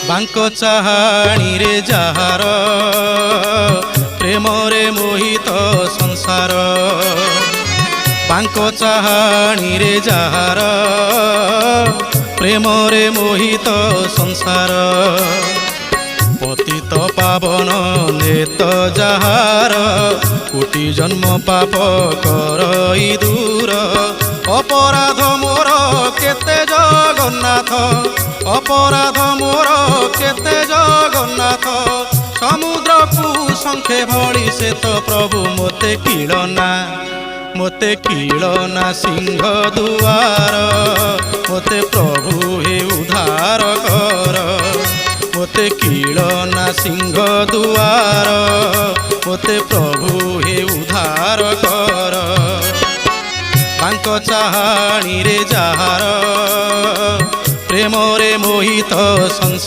बांक चाहाणी रे जहार प्रेम रे मोहित संसार बांक चाहाणी रे जहार प्रेम रे मोहित संसार पतित पावन नेत जहार कोटि जन्म पाप करई दूर अपराध मोर केते जगन्नाथ अपराध मोर केते जगन्नाथ समुद्र को संखे भली से तो प्रभु मोते किलना सिंह दुआर मोते प्रभु हे उद्धार कर मोते किलना सिंह दुआर मोते प्रभु हे उद्धार कर बांक चाहाणी रे जहार प्रेम रे मोहित संसार।